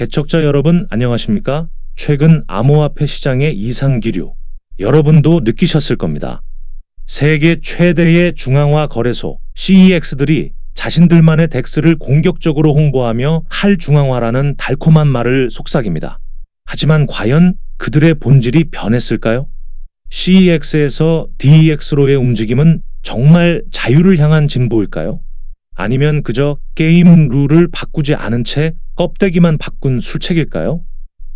개척자 여러분 안녕하십니까? 최근 암호화폐 시장의 이상 기류, 여러분도 느끼셨을 겁니다. 세계 최대의 중앙화 거래소 CEX들이 자신들만의 덱스를 공격적으로 홍보하며 할중앙화라는 달콤한 말을 속삭입니다. 하지만 과연 그들의 본질이 변했을까요? CEX에서 DEX로의 움직임은 정말 자유를 향한 진보일까요? 아니면 그저 게임 룰을 바꾸지 않은 채 껍데기만 바꾼 술책일까요?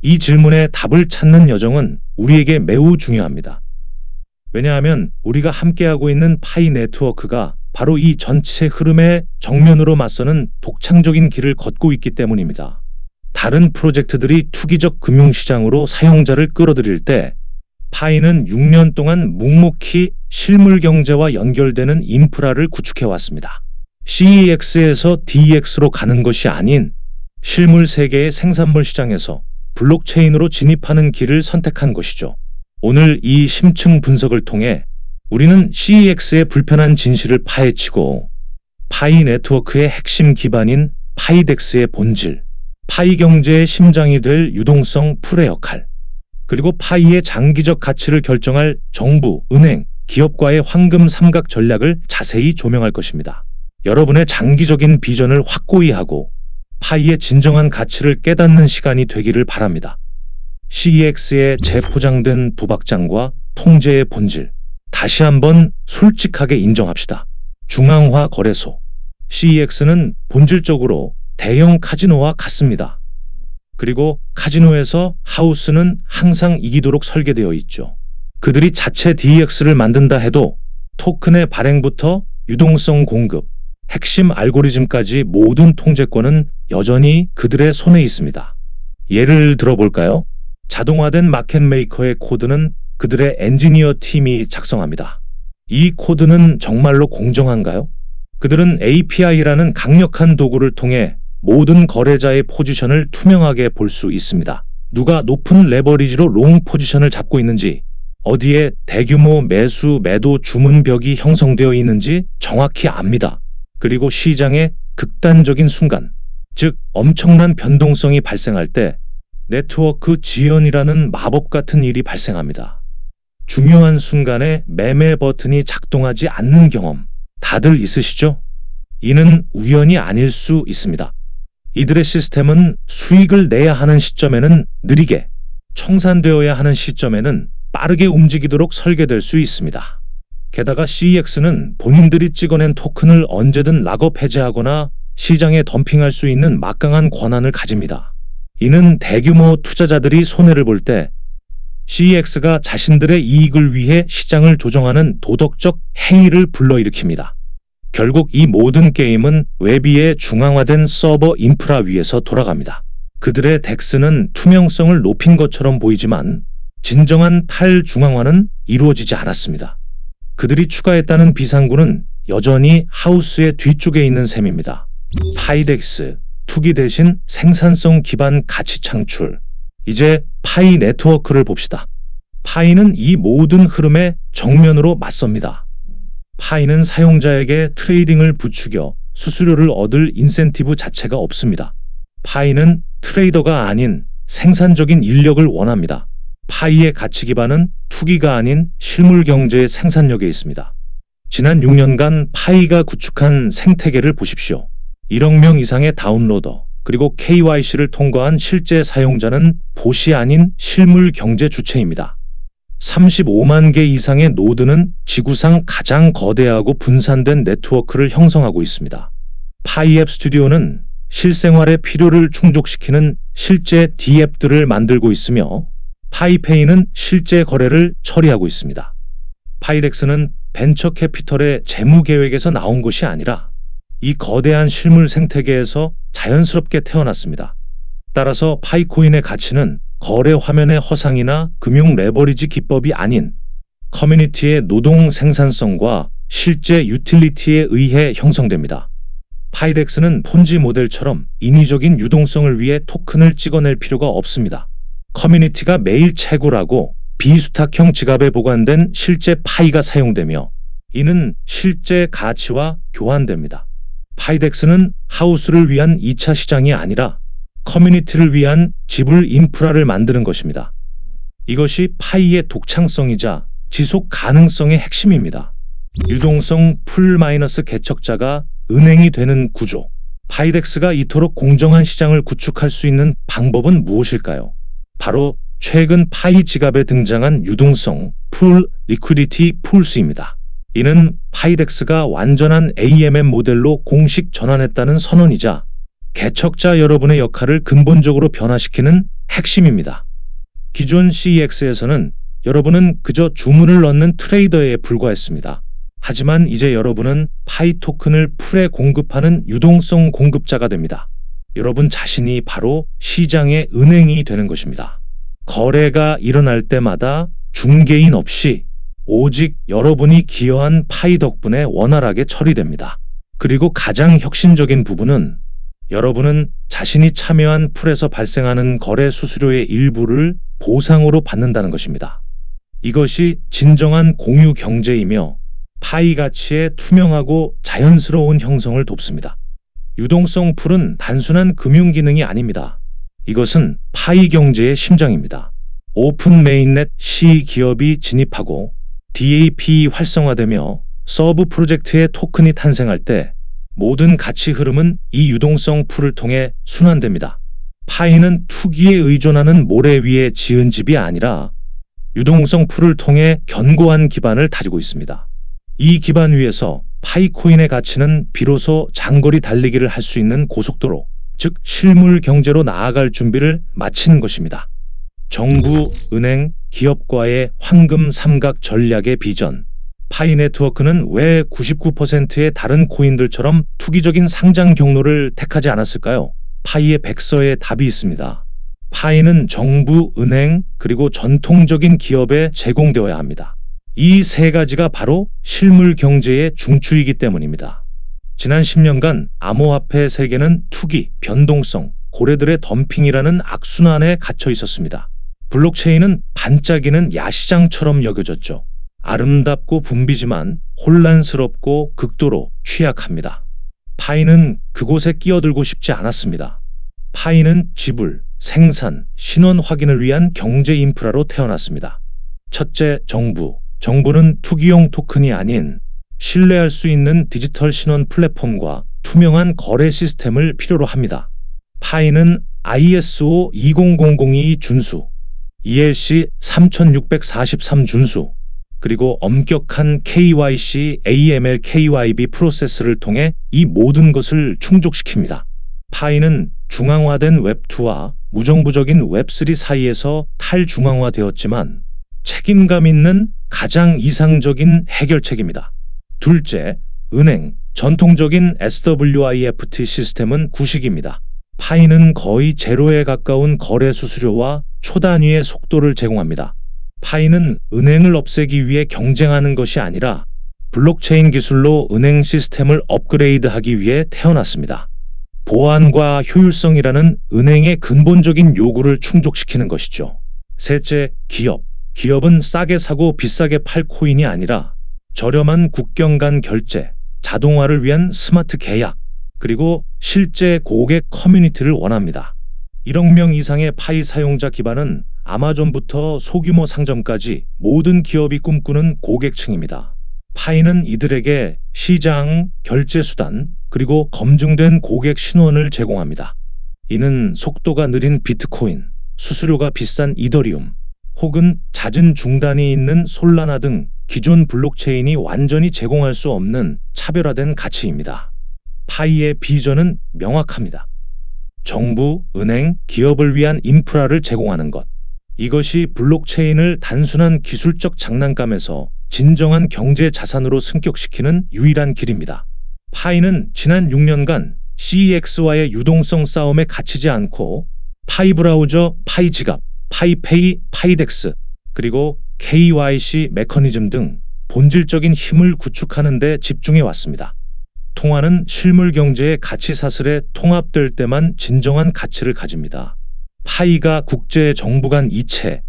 이 질문에 답을 찾는 여정은 우리에게 매우 중요합니다. 왜냐하면 우리가 함께하고 있는 파이 네트워크가 바로 이 전체 흐름에 정면으로 맞서는 독창적인 길을 걷고 있기 때문입니다. 다른 프로젝트들이 투기적 금융시장으로 사용자를 끌어들일 때 파이는 6년 동안 묵묵히 실물 경제와 연결되는 인프라를 구축해왔습니다. CEX에서 DEX로 가는 것이 아닌 실물 세계의 생산물 시장에서 블록체인으로 진입하는 길을 선택한 것이죠. 오늘 이 심층 분석을 통해 우리는 CEX의 불편한 진실을 파헤치고 파이 네트워크의 핵심 기반인 파이덱스의 본질, 파이 경제의 심장이 될 유동성 풀의 역할, 그리고 파이의 장기적 가치를 결정할 정부, 은행, 기업과의 황금 삼각 전략을 자세히 조명할 것입니다. 여러분의 장기적인 비전을 확고히 하고 파이의 진정한 가치를 깨닫는 시간이 되기를 바랍니다. CEX의 재포장된 도박장과 통제의 본질, 다시 한번 솔직하게 인정합시다. 중앙화 거래소 CEX는 본질적으로 대형 카지노와 같습니다. 그리고 카지노에서 하우스는 항상 이기도록 설계되어 있죠. 그들이 자체 DEX를 만든다 해도 토큰의 발행부터 유동성 공급, 핵심 알고리즘까지 모든 통제권은 여전히 그들의 손에 있습니다. 예를 들어볼까요? 자동화된 마켓메이커의 코드는 그들의 엔지니어 팀이 작성합니다. 이 코드는 정말로 공정한가요? 그들은 API라는 강력한 도구를 통해 모든 거래자의 포지션을 투명하게 볼 수 있습니다. 누가 높은 레버리지로 롱 포지션을 잡고 있는지, 어디에 대규모 매수, 매도 주문벽이 형성되어 있는지 정확히 압니다. 그리고 시장의 극단적인 순간, 즉 엄청난 변동성이 발생할 때 네트워크 지연이라는 마법 같은 일이 발생합니다. 중요한 순간에 매매 버튼이 작동하지 않는 경험, 다들 있으시죠? 이는 우연이 아닐 수 있습니다. 이들의 시스템은 수익을 내야 하는 시점에는 느리게, 청산되어야 하는 시점에는 빠르게 움직이도록 설계될 수 있습니다. 게다가 CEX는 본인들이 찍어낸 토큰을 언제든 락업 해제하거나 시장에 덤핑할 수 있는 막강한 권한을 가집니다. 이는 대규모 투자자들이 손해를 볼 때 CEX가 자신들의 이익을 위해 시장을 조정하는 도덕적 해이를 불러일으킵니다. 결국 이 모든 게임은 웹 위의 중앙화된 서버 인프라 위에서 돌아갑니다. 그들의 덱스는 투명성을 높인 것처럼 보이지만 진정한 탈중앙화는 이루어지지 않았습니다. 그들이 추가했다는 비상구는 여전히 하우스의 뒤쪽에 있는 셈입니다. 파이덱스, 투기 대신 생산성 기반 가치 창출. 이제 파이 네트워크를 봅시다. 파이는 이 모든 흐름에 정면으로 맞섭니다. 파이는 사용자에게 트레이딩을 부추겨 수수료를 얻을 인센티브 자체가 없습니다. 파이는 트레이더가 아닌 생산적인 인력을 원합니다. 파이의 가치 기반은 투기가 아닌 실물 경제의 생산력에 있습니다. 지난 6년간 파이가 구축한 생태계를 보십시오. 1억 명 이상의 다운로더, 그리고 KYC를 통과한 실제 사용자는 봇이 아닌 실물 경제 주체입니다. 35만 개 이상의 노드는 지구상 가장 거대하고 분산된 네트워크를 형성하고 있습니다. 파이앱 스튜디오는 실생활의 필요를 충족시키는 실제 D앱들을 만들고 있으며 파이페이는 실제 거래를 처리하고 있습니다. 파이덱스는 벤처 캐피털의 재무 계획에서 나온 것이 아니라 이 거대한 실물 생태계에서 자연스럽게 태어났습니다. 따라서 파이코인의 가치는 거래 화면의 허상이나 금융 레버리지 기법이 아닌 커뮤니티의 노동 생산성과 실제 유틸리티에 의해 형성됩니다. 파이덱스는 폰지 모델처럼 인위적인 유동성을 위해 토큰을 찍어낼 필요가 없습니다. 커뮤니티가 매일 채굴하고 비수탁형 지갑에 보관된 실제 파이가 사용되며 이는 실제 가치와 교환됩니다. 파이덱스는 하우스를 위한 2차 시장이 아니라 커뮤니티를 위한 지불 인프라를 만드는 것입니다. 이것이 파이의 독창성이자 지속 가능성의 핵심입니다. 유동성 풀 마이너스 개척자가 은행이 되는 구조. 파이덱스가 이토록 공정한 시장을 구축할 수 있는 방법은 무엇일까요? 바로 최근 파이 지갑에 등장한 유동성 풀 리퀴디티 풀스입니다. 이는 파이덱스가 완전한 AMM 모델로 공식 전환했다는 선언이자 개척자 여러분의 역할을 근본적으로 변화시키는 핵심입니다. 기존 CEX에서는 여러분은 그저 주문을 넣는 트레이더에 불과했습니다. 하지만 이제 여러분은 파이 토큰을 풀에 공급하는 유동성 공급자가 됩니다. 여러분 자신이 바로 시장의 은행이 되는 것입니다. 거래가 일어날 때마다 중개인 없이 오직 여러분이 기여한 파이 덕분에 원활하게 처리됩니다. 그리고 가장 혁신적인 부분은 여러분은 자신이 참여한 풀에서 발생하는 거래 수수료의 일부를 보상으로 받는다는 것입니다. 이것이 진정한 공유 경제이며 파이 가치의 투명하고 자연스러운 형성을 돕습니다. 유동성 풀은 단순한 금융 기능이 아닙니다. 이것은 파이 경제의 심장입니다. 오픈 메인넷 C 기업이 진입하고 DAP 활성화되며 서브 프로젝트의 토큰이 탄생할 때 모든 가치 흐름은 이 유동성 풀을 통해 순환됩니다. 파이는 투기에 의존하는 모래 위에 지은 집이 아니라 유동성 풀을 통해 견고한 기반을 다지고 있습니다. 이 기반 위에서 파이코인의 가치는 비로소 장거리 달리기를 할 수 있는 고속도로, 즉 실물 경제로 나아갈 준비를 마치는 것입니다. 정부, 은행, 기업과의 황금 삼각 전략의 비전. 파이 네트워크는 왜 99%의 다른 코인들처럼 투기적인 상장 경로를 택하지 않았을까요? 파이의 백서에 답이 있습니다. 파이는 정부, 은행, 그리고 전통적인 기업에 제공되어야 합니다. 이 세 가지가 바로 실물 경제의 중추이기 때문입니다. 지난 10년간 암호화폐 세계는 투기, 변동성, 고래들의 덤핑이라는 악순환에 갇혀 있었습니다. 블록체인은 반짝이는 야시장처럼 여겨졌죠. 아름답고 붐비지만 혼란스럽고 극도로 취약합니다. 파이는 그곳에 끼어들고 싶지 않았습니다. 파이는 지불, 생산, 신원 확인을 위한 경제 인프라로 태어났습니다. 첫째, 정부. 정부는 투기용 토큰이 아닌 신뢰할 수 있는 디지털 신원 플랫폼과 투명한 거래 시스템을 필요로 합니다. 파이는 ISO 20002 준수, ELC 3643 준수, 그리고 엄격한 KYC, AML, KYB 프로세스를 통해 이 모든 것을 충족시킵니다. 파이는 중앙화된 웹2와 무정부적인 웹3 사이에서 탈중앙화되었지만 책임감 있는 가장 이상적인 해결책입니다. 둘째, 은행. 전통적인 SWIFT 시스템은 구식입니다. 파이는 거의 제로에 가까운 거래 수수료와 초단위의 속도를 제공합니다. 파이는 은행을 없애기 위해 경쟁하는 것이 아니라 블록체인 기술로 은행 시스템을 업그레이드하기 위해 태어났습니다. 보안과 효율성이라는 은행의 근본적인 요구를 충족시키는 것이죠. 셋째, 기업. 기업은 싸게 사고 비싸게 팔 코인이 아니라 저렴한 국경 간 결제, 자동화를 위한 스마트 계약, 그리고 실제 고객 커뮤니티를 원합니다. 1억 명 이상의 파이 사용자 기반은 아마존부터 소규모 상점까지 모든 기업이 꿈꾸는 고객층입니다. 파이는 이들에게 시장, 결제 수단, 그리고 검증된 고객 신원을 제공합니다. 이는 속도가 느린 비트코인, 수수료가 비싼 이더리움, 혹은 잦은 중단이 있는 솔라나 등 기존 블록체인이 완전히 제공할 수 없는 차별화된 가치입니다. 파이의 비전은 명확합니다. 정부, 은행, 기업을 위한 인프라를 제공하는 것. 이것이 블록체인을 단순한 기술적 장난감에서 진정한 경제 자산으로 승격시키는 유일한 길입니다. 파이는 지난 6년간 CEX와의 유동성 싸움에 갇히지 않고 파이 브라우저, 파이 지갑, 파이페이, 파이덱스, 그리고 KYC 메커니즘 등 본질적인 힘을 구축하는 데 집중해 왔습니다. 통화는 실물 경제의 가치 사슬에 통합될 때만 진정한 가치를 가집니다. 파이가 국제 정부 간 이체,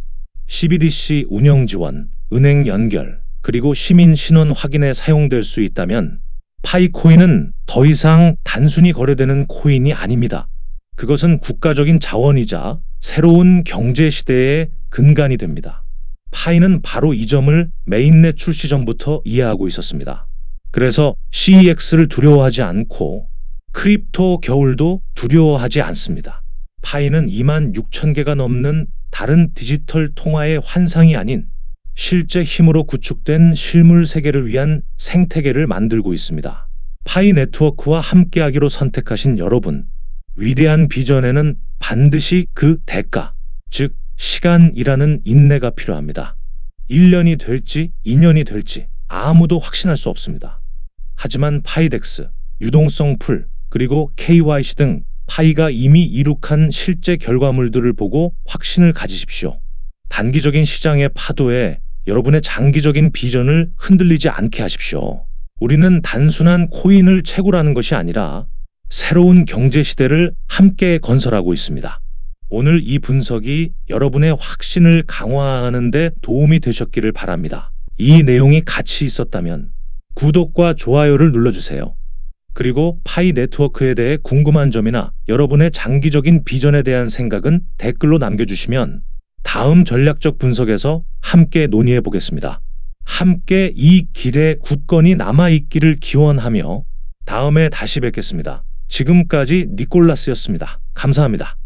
CBDC 운영 지원, 은행 연결, 그리고 시민 신원 확인에 사용될 수 있다면 파이코인은 더 이상 단순히 거래되는 코인이 아닙니다. 그것은 국가적인 자원이자 새로운 경제 시대의 근간이 됩니다. 파이는 바로 이 점을 메인넷 출시 전부터 이해하고 있었습니다. 그래서 CEX를 두려워하지 않고 크립토 겨울도 두려워하지 않습니다. 파이는 26,000개가 넘는 다른 디지털 통화의 환상이 아닌 실제 힘으로 구축된 실물 세계를 위한 생태계를 만들고 있습니다. 파이 네트워크와 함께하기로 선택하신 여러분, 위대한 비전에는 반드시 그 대가, 즉 시간이라는 인내가 필요합니다. 1년이 될지 2년이 될지 아무도 확신할 수 없습니다. 하지만 파이덱스, 유동성 풀, 그리고 KYC 등 파이가 이미 이룩한 실제 결과물들을 보고 확신을 가지십시오. 단기적인 시장의 파도에 여러분의 장기적인 비전을 흔들리지 않게 하십시오. 우리는 단순한 코인을 채굴하는 것이 아니라 새로운 경제 시대를 함께 건설하고 있습니다. 오늘 이 분석이 여러분의 확신을 강화하는 데 도움이 되셨기를 바랍니다. 이 내용이 가치 있었다면 구독과 좋아요를 눌러주세요. 그리고 파이 네트워크에 대해 궁금한 점이나 여러분의 장기적인 비전에 대한 생각은 댓글로 남겨주시면 다음 전략적 분석에서 함께 논의해 보겠습니다. 함께 이 길에 굳건히 남아있기를 기원하며 다음에 다시 뵙겠습니다. 지금까지 니콜라스였습니다. 감사합니다.